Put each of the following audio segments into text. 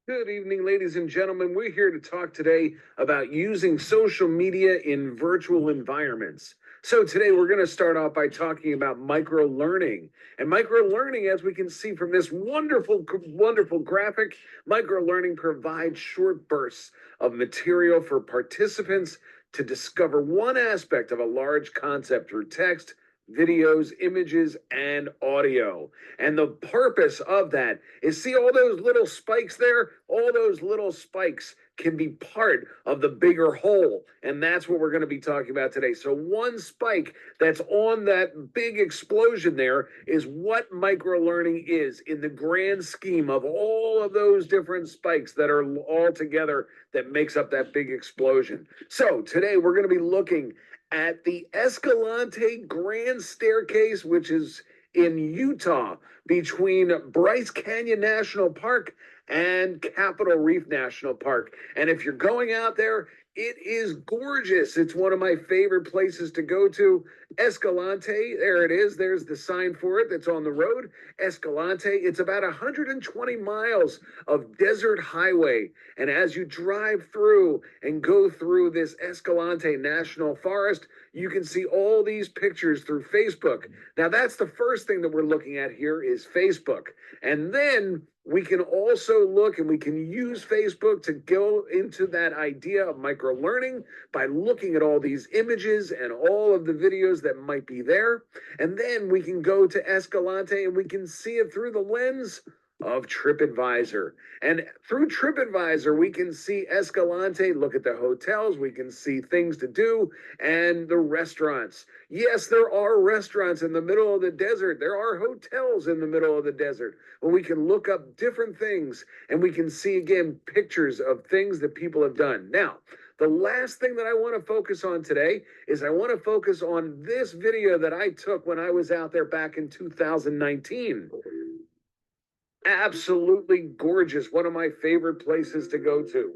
Good evening, ladies and gentlemen. We're here to talk today about using social media in virtual environments. So, today we're going to start off by talking about microlearning. And microlearning, as we can see from this wonderful graphic, microlearning provides short bursts of material for participants to discover one aspect of a large concept through text, videos, images, and audio. And the purpose of that is see all those little spikes there? All those little spikes can be part of the bigger whole. And that's what we're going to be talking about today. So, one spike that's on that big explosion there is what microlearning is in the grand scheme of all of those different spikes that are all together that makes up that big explosion. So, today we're going to be looking at the Escalante Grand Staircase, which is in Utah between Bryce Canyon National Park and Capitol Reef National Park. And if you're going out there, it is gorgeous. It's one of my favorite places to go to. Escalante, there it is. There's the sign for it that's on the road. Escalante, it's about 120 miles of desert highway. And as you drive through and go through this Escalante National Forest, you can see all these pictures through Facebook. Now, that's the first thing that we're looking at here is Facebook. And then we can also look and we can use Facebook to go into that idea of microlearning by looking at all these images and all of the videos that might be there. And then we can go to Escalante and we can see it through the lens of TripAdvisor. And through TripAdvisor, we can see Escalante, look at the hotels, we can see things to do, and the restaurants. Yes, there are restaurants in the middle of the desert. There are hotels in the middle of the desert. But we can look up different things, and we can see, again, pictures of things that people have done. Now, the last thing that I want to focus on today is I want to focus on this video that I took when I was out there back in 2019. Absolutely gorgeous. One of my favorite places to go to.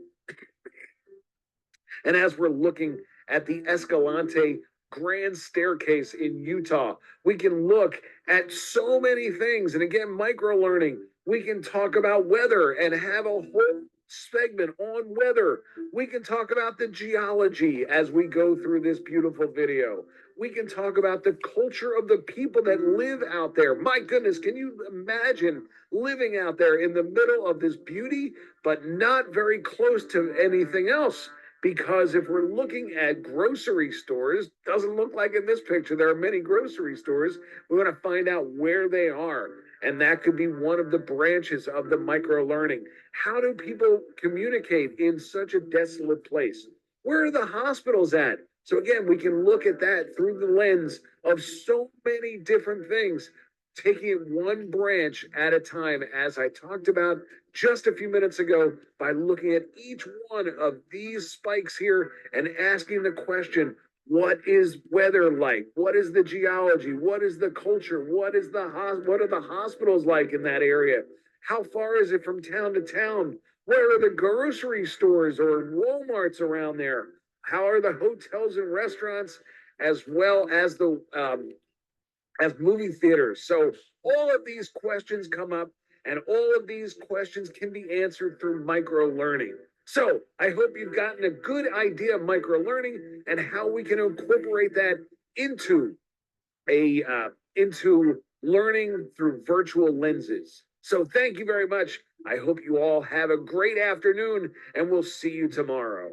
And as we're looking at the Escalante Grand Staircase in Utah, we can look at so many things. And again, microlearning, we can talk about weather and have a whole segment on weather. We can talk about the geology as we go through this beautiful video. We can talk about the culture of the people that live out there. My goodness, can you imagine living out there in the middle of this beauty, but not very close to anything else? Because if we're looking at grocery stores, doesn't look like in this picture there are many grocery stores. We're going to find out where they are. And that could be one of the branches of the microlearning. How do people communicate in such a desolate place? Where are the hospitals at? So again, we can look at that through the lens of so many different things, taking it one branch at a time, as I talked about just a few minutes ago, by looking at each one of these spikes here and asking the question, what is weather like? What is the geology? What is the culture? What are the hospitals like in that area? How far is it from town to town? Where are the grocery stores or Walmarts around there? How are the hotels and restaurants, as well as the as movie theaters? So all of these questions come up, and all of these questions can be answered through microlearning. So I hope you've gotten a good idea of microlearning and how we can incorporate that into into learning through virtual lenses. So thank you very much. I hope you all have a great afternoon, and we'll see you tomorrow.